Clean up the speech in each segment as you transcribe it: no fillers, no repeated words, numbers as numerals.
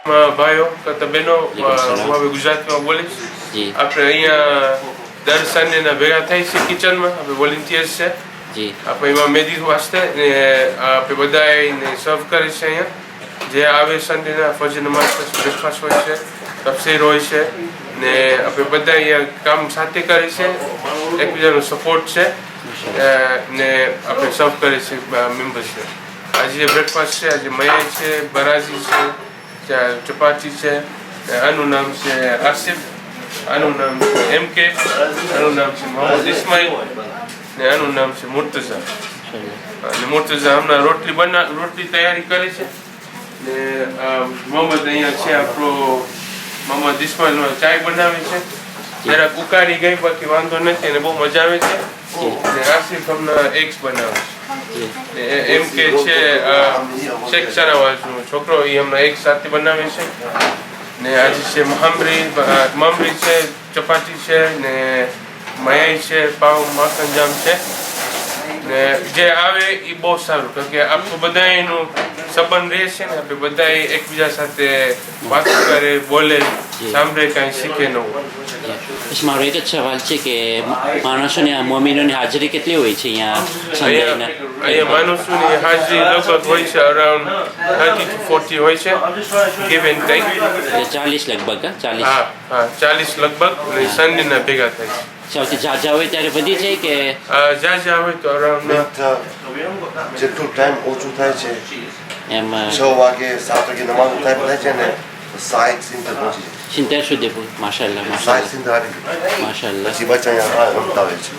ભાઈઓ તથા બહેનો, સલામ. હું હવે ગુજરાતીમાં બોલીશ. જી આપણે અહીંયા દર સન્ડેના ભેગા થઈ છે કિચનમાં. આપણે વોલેન્ટિયર્સ છે. જી આપણે એમાં મેદી વાસ્તે ને આપણે બધાને સર્વ કરે છે અહીંયા. જે આવે સન્ડેના ફજર નમાઝ પછી બ્રેકફાસ્ટ હોય છે, તફસીર હોય છે ને આપણે બધા અહીંયા કામ સાથે કરે છે, એકબીજાનો સપોર્ટ છે ને આપણે સર્વ કરે છે મેમ્બર્સને. આજે બ્રેકફાસ્ટ છે, આજે મયાઈ છે, બરાજી છે, ચપાતી છે, આનું નામ છે આસિફ, આનું નામ છે MK, આનું નામ છે મોહમ્મદ ઇસ્માઇલ ને આનું નામ છે મુર્તઝા. અને મુર્તઝા હમણાં રોટલી તૈયારી કરે છે ને મોહમ્મદ અહીંયા છે આપણો મોહમ્મદ ઇસ્માઇલ ચાય બનાવે છે. જરાક ઉકાળી ગઈ, બાકી વાંધો નથી અને બહુ મજા આવે છે. ને આસિફ હમણાં એગ્સ બનાવે છે. MK છે શેખ સરાવાજનો છોકરો, એ હમણાં એક સાથે બનાવે છે. ને આજે છે મમરી છે, ચપાતી છે ને મયાઈ છે, પાવ માખણ જામ છે. ને જે આવે એ બહુ સારું, કારણ કે આપણું બધા એનું સંબંધ રહે છે ને, આપણે બધા એકબીજા સાથે વાત કરે, બોલે, સાંભળે, કાંઈ શીખે નવું. મારો એક જ સવાલ છે કે માણસોની મોમીનોની હાજરી કેટલી હોય છે અહીંયા સન્ડેના? અહીંયા માણસોની હાજરી લગભગ હોય છે અરાઉન્ડ 30 to 40 હોય છે, give and take. 40 લગભગ, 40. હા 40 લગભગ. અને સન્ડેના ભેગા થાય છે. સૌથી ઝાઝા હોય ત્યારે વધી જાય કે ઝાઝા હોય તો અરાઉન્ડ જેટલું ટાઈમ ઓછું થાય છે, એમ 6 વાગે 7 વાગે નમાઝ ટાઈમ થાય છે ને, 60 પહોંચી જાય. 70 સુધી માશાલ્લાહ 60 માશાલ્લાહ હારી માશાલ્લાહ. પછી બચ્ચા અહીંયા રમતા હોય છે.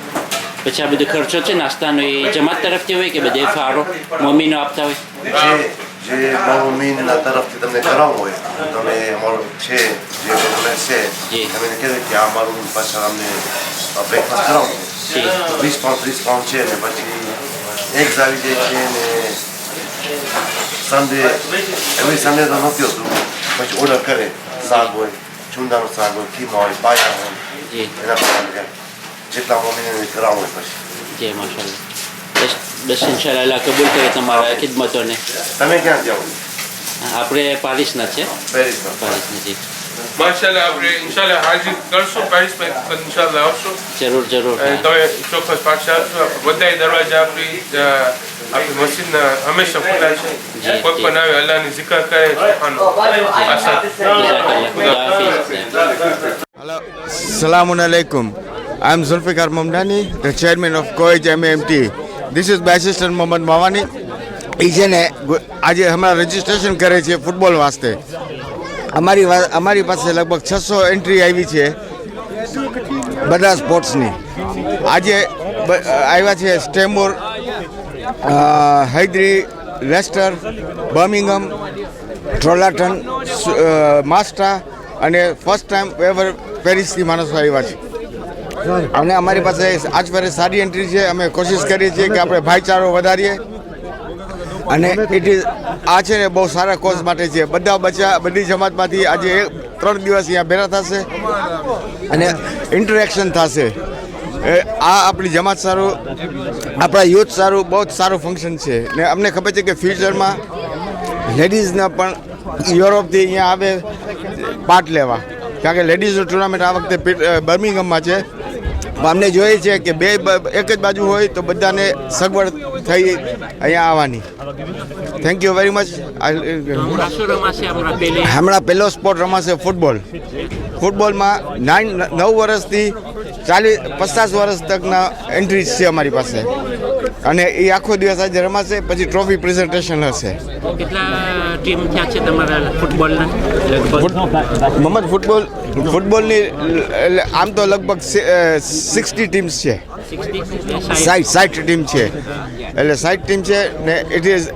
પછી આ બધો ખર્ચો છે નાસ્તાનો એ જમાત તરફથી હોય કે બધે ફાળો મોમીનો આપતા હોય? જે મમ્મીના તરફથી તમને કરાવવું હોય, તમે અમારું છે જે બોલે છે, જી. તમે એને કહેજો કે આ અમારું પાછળ અમને બ્રેકફાસ્ટ કરાવવું જી. 20 પાઉન્ડ 30 પાઉન્ડ છે ને પછી એગ્સ આવી જાય છે ને સન્ડે એવરી સન્ડે તો નથી હોતું, પછી ઓર્ડર કરે, શાક હોય, ચૂંદાનું શાક હોય, ખીમા હોય, પાયા હોય, જી એના પ્રમાણે જેટલા મમ્મીને કરાવવું હોય પછી. જી માશાલ્લાહ. બસ ઇન્શાલ્લાહ અલ્લાહ કબૂલ કરે તમારા ખિદમતોને. તમે ક્યાં જાઓ? આપણે પારિસના છે, પેરિસમાં. પારિસના. જી માશાલ્લાહ આપણે ઇન્શાલ્લાહ હાજરી કરશું પેરિસમાં, ઇન્શાલ્લાહ આવશું. જરૂર જરૂર. અને તમે ચોક્કસ પાછા આવશો. બધાય દરવાજા આપણી મસ્જિદના હંમેશા ખુલ્લા છે. કોઈ પણ આવે અલ્લાહની zikr કરે, Hello, Assalamu alaikum. I'm Zulfikar Mamdani, the chairman of Koij MMT. This is my assistant Mohammad Mawani. એ છે ને આજે હમણાં રજીસ્ટ્રેશન કરે છે ફૂટબોલ વાસ્તે. અમારી પાસે લગભગ 600 એન્ટ્રી આવી છે બધા સ્પોર્ટ્સની. આજે આવ્યા છે સ્ટેમોર, હૈદરી, લેસ્ટર, બર્મિંગમ, ટ્રોલાટન, માસ્ટા અને ફર્સ્ટ ટાઈમ એવર પેરિસથી માણસો આવ્યા છે. અને અમારી પાસે આજ ફરે સારી એન્ટ્રી છે. અમે કોશિશ કરીએ છીએ કે આપણે ભાઈચારો વધારીએ અને ઇટ ઇઝ આ છે ને બહુ સારા કોઝ માટે છે. બધા બચ્ચા બધી જમાતમાંથી આજે 3 દિવસ અહીંયા ભેગા થશે અને ઇન્ટરેક્શન થશે. આ આપણી જમાત સારું, આપણા યુથ સારું, બહુ જ સારું ફંક્શન છે. ને અમને ખબર છે કે ફ્યુચરમાં લેડીઝને પણ યુરોપથી અહીંયા આવે પાર્ટ લેવા, કારણ કે લેડીઝનું ટુર્નામેન્ટ આ વખતે બર્મિંગમમાં છે. અમને જોઈએ છે કે એક જ બાજુ હોય તો બધાને સગવડ થઈ અહીંયા આવવાની. Thank you very much. હમણાં પહેલો સ્પોર્ટ રમાશે ફૂટબોલ. ફૂટબોલમાં 9 વર્ષથી 50 વર્ષ તકના એન્ટ્રીઝ છે અમારી પાસે અને એ આખો દિવસ આજે રમાશે. પછી ટ્રોફી પ્રેઝન્ટેશન હશે. કેટલા ટીમ થયા છે તમારા ફૂટબોલના? મોહમ્મદ ફૂટબોલની આમ તો લગભગ 60 ટીમ્સ છે. 60 ટીમ છે, એટલે 60 ટીમ છે ને ઇટ ઇઝ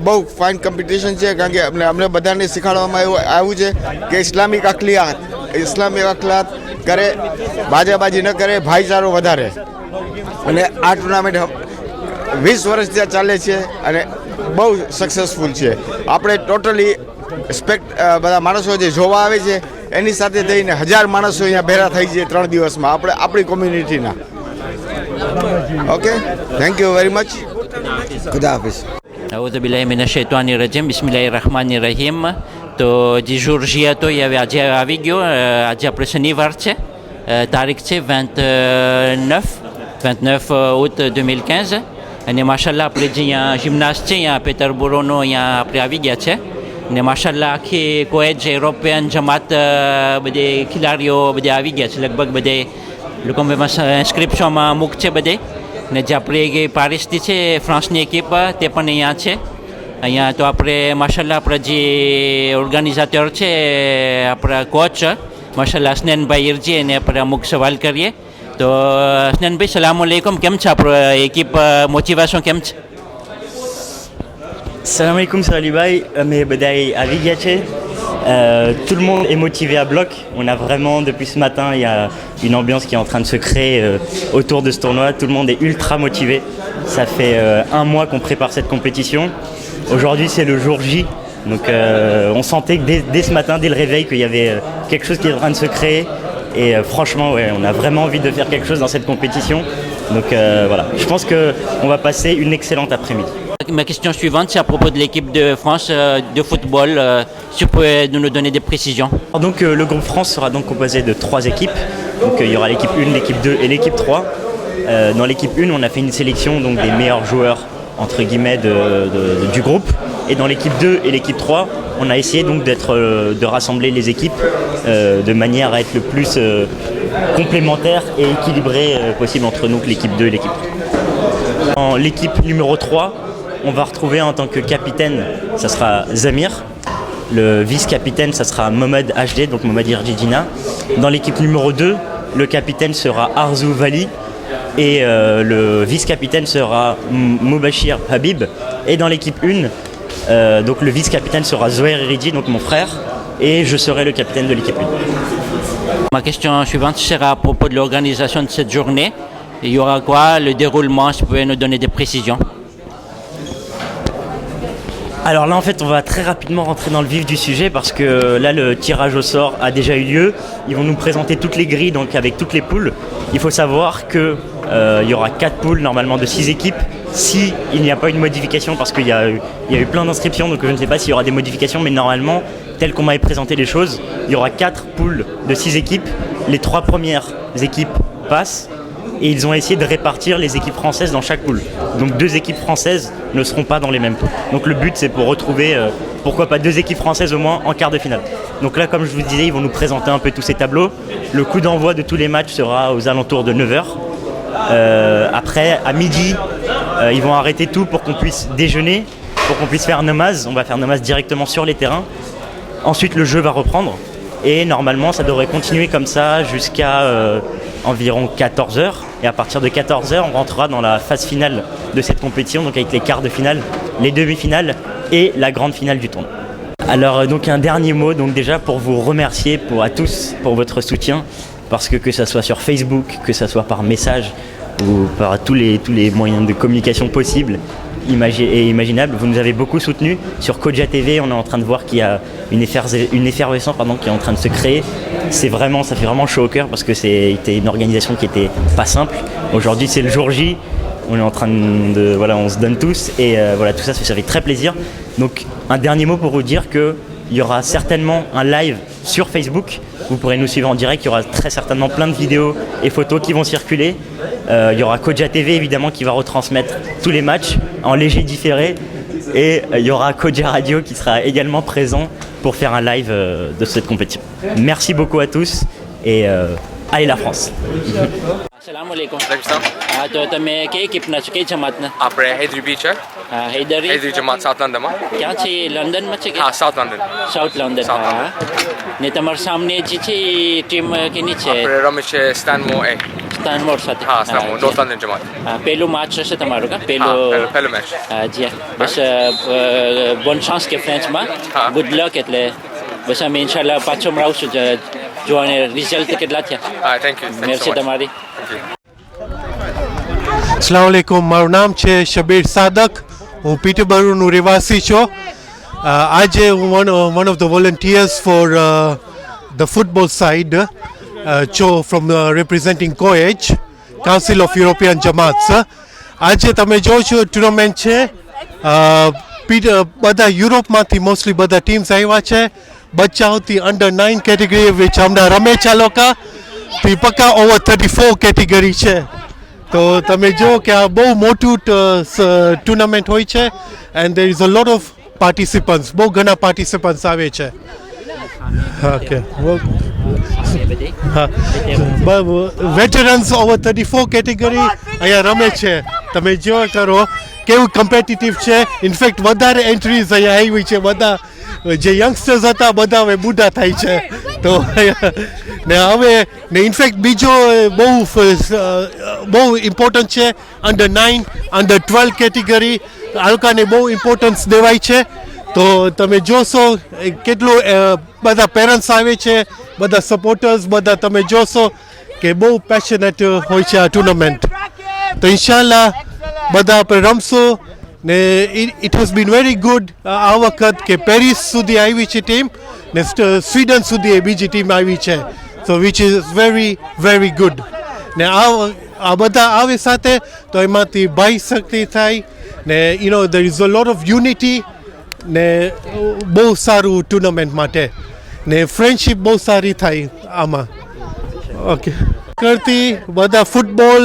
બહુ ફાઇન કોમ્પિટિશન છે. કારણ કે અમને બધાને શીખવાડવામાં આવ્યું છે કે ઇસ્લામિક અખલાક કરે, બાજાબાજી ન કરે, ભાઈચારો વધારે. અને આ ટુર્નામેન્ટ 20 વર્ષ ત્યાં ચાલે છે અને બહુ સક્સેસફુલ છે. આપણે ટોટલી બધા માણસો જે જોવા આવે છે એની સાથે થઈને 1000 માણસો અહીંયા ભેગા થઈ જાય 3 દિવસમાં આપણી કોમ્યુનિટીના. Okay, thank you very much. ખુદા હાફિઝ. અઉઝુ બિલ્લાહિ મિનશ શૈતાનિર રજીમ. બિસ્મિલ્લાહિર રહમાનિર રહીમ. તો જે જોર્જી હતો એ હવે આજે આવી ગયો. આજે આપણે શનિવાર છે, તારીખ છે 29 août 2015 અને માશાલ્લાહ આપણે જે અહીંયા જિમ્નાસ છે અહીંયા પેટરબોરોનો અહીંયા આપણે આવી ગયા છે ને માશાલ્લાહ આખી કોએજ યુરોપિયન જમાત બધે ખેલાડીઓ બધે આવી ગયા છે. લગભગ બધે લોકો ઇન્સ્ક્રિપ્શનમાં અમુક છે બધે ને જે આપણી પારિસથી છે ફ્રાન્સની એકિપ તે પણ અહીંયા છે. અહીંયા તો આપણે માશાલ્લાહ આપણા જે ઓર્ગેનાઇઝેટર છે આપણા કોચ માશાલ્લાહ સ્નેનભાઈ ઇરજી એને આપણે અમુક સવાલ કરીએ. તો સ્નેનભાઈ સલામ આલેકુમ, કેમ છે આપણો એકિપ મોટિવેશન કેમ છે? Salam alaikum, salut bye, mais Badaï Avigache. Tout le monde est motivé à bloc. On a vraiment, depuis ce matin, il y a une ambiance qui est en train de se créer autour de ce tournoi. Tout le monde est ultra motivé. Ça fait un mois qu'on prépare cette compétition. Aujourd'hui, c'est le jour J. Donc on sentait que dès ce matin, dès le réveil, qu'il y avait quelque chose qui est en train de se créer. Et franchement, ouais, on a vraiment envie de faire quelque chose dans cette compétition. Donc voilà, je pense qu'on va passer une excellente après-midi. Ma question suivante, c'est à propos de l'équipe de France de football. Si vous pouvez nous donner des précisions. Donc le groupe France sera donc composé de 3 équipes. Donc il y aura l'équipe 1, l'équipe 2 et l'équipe 3. Dans l'équipe 1, on a fait une sélection donc, des meilleurs joueurs entre guillemets du groupe. Et dans l'équipe 2 et l'équipe 3, on a essayé donc de rassembler les équipes de manière à être le plus complémentaire et équilibré possible entre nous, l'équipe 2 et l'équipe 3. Dans l'équipe numéro 3, on va retrouver en tant que capitaine, ça sera Zamir. Le vice-capitaine, ça sera Mohamed HD, donc Mohamed Irjidina. Dans l'équipe numéro 2, le capitaine sera Arzu Vali. Et le vice-capitaine sera Moubashir Habib. Et dans l'équipe 1, donc le vice-capitaine sera Zoher Iridi, donc mon frère. Et je serai le capitaine de l'équipe 1. Ma question suivante sera à propos de l'organisation de cette journée. Il y aura quoi, le déroulement, si vous pouvez nous donner des précisions. Alors là en fait on va très rapidement rentrer dans le vif du sujet parce que là le tirage au sort a déjà eu lieu. Ils vont nous présenter toutes les grilles donc avec toutes les poules. Il faut savoir que il y aura 4 poules normalement de 6 équipes si il n'y a pas une modification parce qu'il y a eu plein d'inscriptions donc je ne sais pas s'il y aura des modifications mais normalement tel qu'on m'avait présenté les choses il y aura 4 poules de 6 équipes. Les 3 premières équipes passent. Et ils ont essayé de répartir les équipes françaises dans chaque poule. Donc 2 équipes françaises ne seront pas dans les mêmes poules. Donc le but c'est pour retrouver, pourquoi pas 2 équipes françaises au moins en quart de finale. Donc là comme je vous disais, ils vont nous présenter un peu tous ces tableaux. Le coup d'envoi de tous les matchs sera aux alentours de 9h. Après, à midi, ils vont arrêter tout pour qu'on puisse déjeuner, pour qu'on puisse faire namaz. On va faire namaz directement sur les terrains. Ensuite le jeu va reprendre. Et normalement ça devrait continuer comme ça jusqu'à environ 14h. Et à partir de 14h, on rentrera dans la phase finale de cette compétition, donc avec les quarts de finale, les demi-finales et la grande finale du tournoi. Alors donc un dernier mot, donc déjà pour vous remercier à tous pour votre soutien, parce que ça soit sur Facebook, que ça soit par message ou par tous les moyens de communication possibles et imaginables, vous nous avez beaucoup soutenus. Sur Koja TV, on est en train de voir qu'il y a une effervescence qui est en train de se créer. Ça fait vraiment chaud au cœur parce que c'était une organisation qui était pas simple. Aujourd'hui c'est le jour J, on est en train de on se donne tous et tout ça fait très plaisir. Donc un dernier mot pour vous dire que il y aura certainement un live sur Facebook. Vous pourrez nous suivre en direct. Il y aura très certainement plein de vidéos et photos qui vont circuler. Il y aura Koja TV évidemment qui va retransmettre tous les matchs en léger différé. Et il y aura Koja Radio qui sera également présent pour faire un live de cette compétition. Merci beaucoup à tous et allez la France. Salam alaikum. તો તમે કઈ એકિપના છો, કઈ જમાતના? આપણે Hydari beach છે, હૈદરી હૈદરી જમાત south લંડનમાં. ક્યાં છે? લંડનમાં છે કે? હા, south London. South London. South હા. ને તમારા સામે જે છે એ ટીમ કેની છે? આપણે રમે છે સ્ટાનમોર એ. સ્ટાનમોર સાથે. હા, સ્ટાનમોર નોર્થ લંડન જમાત. પહેલું મેચ હશે તમારું કા? હા, પહેલું મેચ. જી બસ બોન ચાન્સ કે ફ્રેન્ચમાં. હા. ગુડ લક એટલે બસ અમે ઇન્શાલ્લાહ પાછો મળાવશું જોવાને રિઝલ્ટ કેટલા થયા. હા, થેન્ક યુ. મેરસી તમારી. अस्सलाम वालेकुम, મારું નામ છે શબીર સાદક. હું પીટરબરોનું રહેવાસી છું. આજે હું one of the volunteers for the football side from representing COEG, Council of European Jamaats. આજે તમે જો છો ટુર્નામેન્ટ છે બધા યુરોપમાંથી મોસ્ટલી બધા ટીમ્સ આવ્યા છે બચ્ચાઓથી અંડર 9 કેટેગરી વિચ હમણાં રમે છે લોકો થી પક્કા ઓવર 34 કેટેગરી છે તો તમે જો કે આ બહુ મોટું ટુર્નામેન્ટ હોય છે and there is a lot of participants બહુ ઘણા પાર્ટિસિપન્ટ્સ આવે છે ઓકે વેટરન્સ ઓવર 34 કેટેગરી અહીંયા રમે છે તમે જો કરો કેવું કોમ્પિટિટિવ છે ઇનફેક્ટ વધારે એન્ટ્રીઝ અહીંયા આવી છે બધા જે યંગસ્ટર્સ હતા બધા હવે બુઢા થાય છે તો ને હવે ને ઇનફેક્ટ બીજો બહુ ઇમ્પોર્ટન્ટ છે અંડર 9 અંડર 12 કેટેગરી આ લોકોને બહુ ઇમ્પોર્ટન્સ દેવાય છે તો તમે જોશો કેટલું બધા પેરેન્ટ્સ આવે છે બધા સપોર્ટર્સ બધા તમે જોશો કે બહુ પેશનેટ હોય છે આ ટુર્નામેન્ટ તો ઇન્શાલ્લાહ બધા આપણે રમશું ને it has been very good આ વખત કે પેરિસ સુધી આવી છે ટીમ ને સ્વીડન સુધી બીજી ટીમ આવી છે so which is very very good ને આ બધા આવે સાથે તો એમાંથી ભાઈ શક્તિ થાય ને you know there is a lot of unity ને બહુ સારું ટુર્નામેન્ટ માટે ને ફ્રેન્ડશીપ બહુ સારી થાય આમાં ઓકે કરતી બધા ફૂટબોલ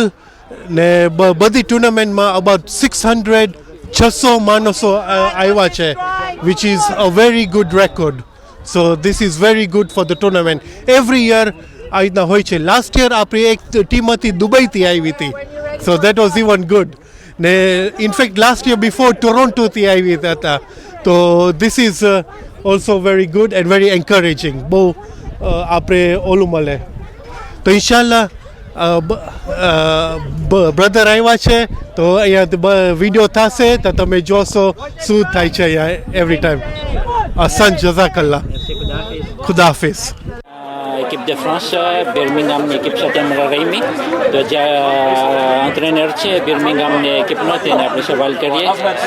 ને બધી ટુર્નામેન્ટમાં અબાઉટ 600 માણસો આવ્યા છે which is a very good record so this is very good for the tournament every year આ રીતના હોય છે લાસ્ટ યર આપણી એક ટીમમાંથી દુબઈથી આવી હતી so that was even good ને ઇનફેક્ટ લાસ્ટ યર બિફોર ટોરોન્ટોથી આવી હતા તો this is also very good and very encouraging બહુ આપણે ઓલું મળે તો ઇન્શાલ્લાહ બ્રધર આવ્યા છે તો અહીંયા વિડીયો થશે તો તમે જોશો શું થાય છે અહીંયા એવરી ટાઈમ અસન જઝાકલ્લા ખુદા Hafiz Équipe de France, Birmingham équipe સાથે રમી તો જ્યાં એન્ટ્રેનર છે બિર્મિંગહામની એquipe નહોતી અને આપણે સવાલ કરીએ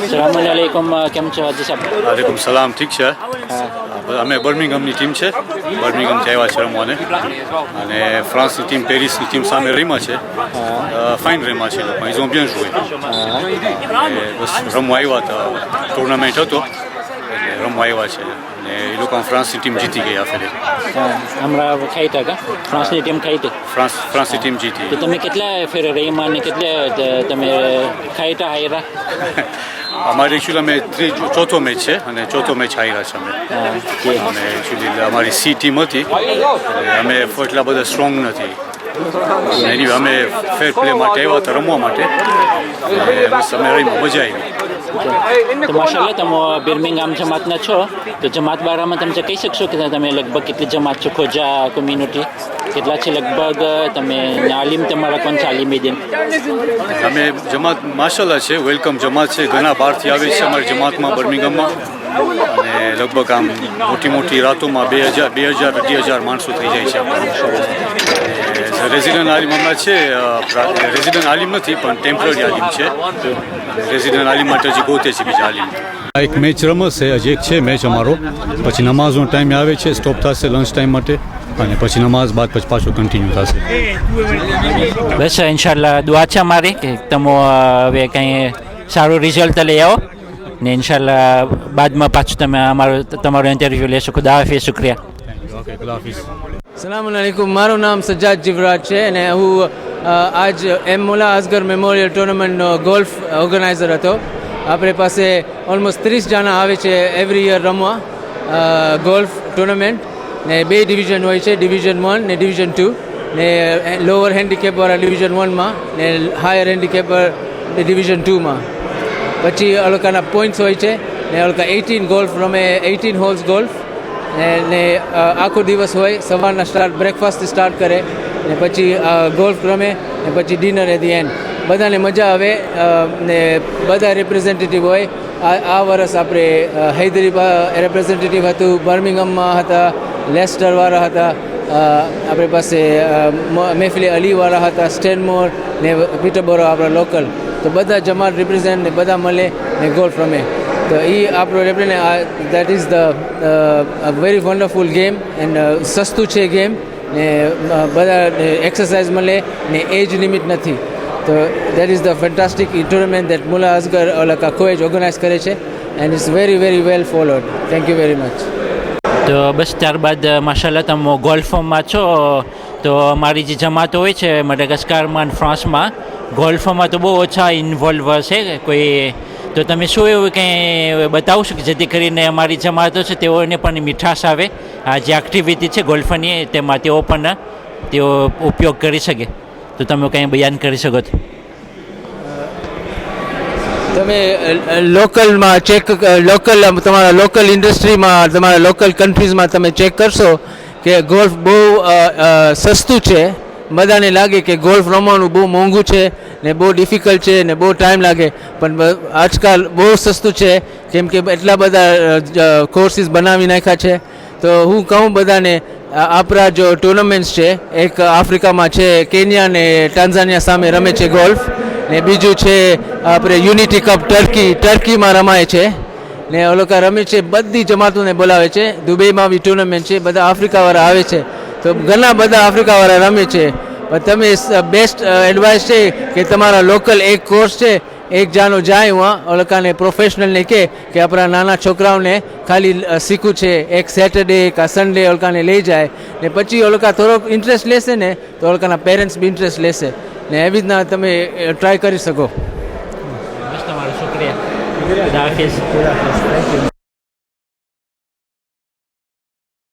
સલામ અલૈકુમ કેમ છો હાજી સાહેબ વાલેકુમ સલામ ઠીક છે અમે બર્મિંગહામની ટીમ છે બર્મિંગહામથી આવ્યા છે રમવાને અને ફ્રાન્સની ટીમ પેરિસની ટીમ સામે રમ્યા છે ફાઇન રમ્યા છે લોકો ils ont bien joué બસ રમવા આવ્યા હતા ટુર્નામેન્ટ હતો એટલે રમવા આવ્યા છે ને એ લોકો ફ્રાન્સની ટીમ જીતી ગઈ આ ફેરે હમણાં ખાઈ હતા કા ફ્રાન્સની ટીમ ખાઈ હતી ફ્રાન્સની ટીમ જીતી તો તમે કેટલા ફેરે રહીમાં અને કેટલા તમે ખાઈ હતા હાયરા અમારે એકચ્યુઅલી અમે ચોથો મેચ છે અને ચોથો મેચ હાર્યા છે અમે એકચ્યુઅલી અમારી સી ટીમ હતી અમે એટલા બધા સ્ટ્રોંગ નથી એની અમે ફેર પ્લે માટે આવ્યા હતા રમવા માટે બસ અમે રહીમાં મજા આવી તો માશાલ્લાહ તમે બિર્મિંગહામ જમાતના છો તો જમાત બારામાં તમે કહી શકશો કે તમે લગભગ કેટલી જમાત છો ખોજા કોમ્યુનિટી કેટલા છે લગભગ તમે આલિમ તમારા કોણ છે આલિમ દીન અમે જમાત માશાલ્લાહ છે વેલકમ જમાત છે ઘણા બહારથી આવે છે અમારી જમાતમાં બર્મિંગહામમાં અને લગભગ આમ મોટી મોટી રાતોમાં 2000 માણસો થઈ જાય છે રેઝિડન્ટ આલિમ હમણાં છે રેઝિડન્ટ આલિમ નથી પણ ટેમ્પરરી આલિમ છે રેઝિડન્ટ આલિમ માટે હજી ગોતે છે બીજા આલિમ એક મેચ રમશે હજી એક છે મેચ અમારો પછી નમાઝનો ટાઈમ આવે છે સ્ટોપ થશે લંચ ટાઈમ માટે અને પછી નમાઝ બાદ પછી પાછું કન્ટિન્યુ થશે બસ ઇન્શાલ્લાહ દુઆ છે અમારી કે તમે હવે કંઈ સારું રિઝલ્ટ લઈ આવો ને ઇન્શાલ્લાહ બાદમાં પાછું તમે તમારો ઇન્ટરવ્યૂ લેશો ખુદા હાફિઝ શુક્રિયા ઓકે ખુદા હાફિઝ સલામ અલૈકુમ મારું નામ સજ્જાદ જીવરાજ છે અને હું આજ એમ મુલા અસગર મેમોરિયલ ટુર્નામેન્ટનો ગોલ્ફ ઓર્ગેનાઇઝર હતો આપણી પાસે ઓલમોસ્ટ 30 જણા આવે છે એવરી યર રમવા ગોલ્ફ ટુર્નામેન્ટ ને 2 ડિવિઝન હોય છે ડિવિઝન 1 ને ડિવિઝન 2 ને લોઅર હેન્ડીકેપવાળા ડિવિઝન 1માં ને હાયર હેન્ડીકેપર ડિવિઝન 2માં પછી આ લોકોના પોઈન્ટ્સ હોય છે ને આ લોકો 18 ગોલ્ફ રમે 18 હોલ્સ ગોલ્ફ ને આખો દિવસ હોય સવારના સ્ટાર્ટ બ્રેકફાસ્ટથી સ્ટાર્ટ કરે ને પછી ગોલ્ફ રમે ને પછી ડિનર એટ ધી એન્ડ બધાને મજા આવે ને બધા રિપ્રેઝેન્ટેટિવ હોય આ વર્ષ આપણે હૈદરી રિપ્રેઝેન્ટેટિવ હતું બર્મિંગહામમાં હતા લેસ્ટરવાળા હતા આપણી પાસે મહેફિલ અલીવાળા હતા સ્ટેનમોર ને પીટરબોરો આપણા લોકલ તો બધા જમાત રિપ્રેઝેન્ટ ને બધા મળે ને ગોલ્ફ રમે તો એ આપણો represent that is the very wonderful game and સસ્તું છે ગેમ ને બધા એક્સરસાઇઝ મળે ને એજ લિમિટ નથી તો that is the fantastic tournament that મુલા અસગર ઓલા કોએજ ઓર્ગેનાઇઝ કરે છે and it's very very well followed. Thank you very much. તો બસ ત્યારબાદ માશાલ્લાહ તમે ગોલ્ફમાં છો તો અમારી જે જમાતો હોય છે મડાગાસ્કારમાં અને ફ્રાન્સમાં ગોલ્ફમાં તો બહુ ઓછા ઇન્વોલ્વ છે કોઈ, તો તમે શું એવું કંઈ બતાવશો કે જેથી કરીને અમારી જમાતો છે તેઓને પણ મીઠાશ આવે, આ જે એક્ટિવિટી છે ગોલ્ફની તેમાં તેઓ ઉપયોગ કરી શકે, તો તમે કંઈ બયાન કરી શકો તો? તમે લોકલમાં ચેક તમારા લોકલ ઇન્ડસ્ટ્રીમાં તમારા લોકલ કન્ટ્રીઝમાં તમે ચેક કરશો કે ગોલ્ફ બહુ સસ્તું છે. બધાને લાગે કે ગોલ્ફ રમવાનું બહુ મોંઘું છે ને બહુ ડિફિકલ્ટ છે ને બહુ ટાઈમ લાગે, પણ આજકાલ બહુ સસ્તું છે કેમ કે એટલા બધા કોર્સિસ બનાવી નાખ્યા છે. તો હું કહું બધાને આપણા જો ટુર્નામેન્ટ્સ છે, એક આફ્રિકામાં છે, કેન્યા ને ટાન્ઝાનિયા સામે રમે છે ગોલ્ફ, ને બીજું છે આપણે યુનિટી કપ ટર્કીમાં રમાય છે ને એ લોકો રમે છે. બધી જમાતોને બોલાવે છે. દુબઈમાં બી ટુર્નામેન્ટ છે, બધા આફ્રિકાવાળા આવે છે, તો ઘણા બધા આફ્રિકાવાળા રમે છે. પણ તમે બેસ્ટ એડવાઇસ છે કે તમારા લોકલ એક કોર્સ છે, એક જાનો જાય વहाँ और लोकाने प्रोफेशनल ने के अपना नाना છોકરાઓને ખાલી શીખવું છે, એક સેટરડે કા સન્ડે ઓલકાને લઈ જાય ને પછી ઓલકા થોડોક ઇન્ટરેસ્ટ લેશે ને તો ઓલકાના પેરેન્ટ્સ બી ઇન્ટરેસ્ટ લેશે ને એવી રીતના તમે ટ્રાય કરી શકો. બસ તમારો શુક્રિયા. ખુદા હાફિઝ.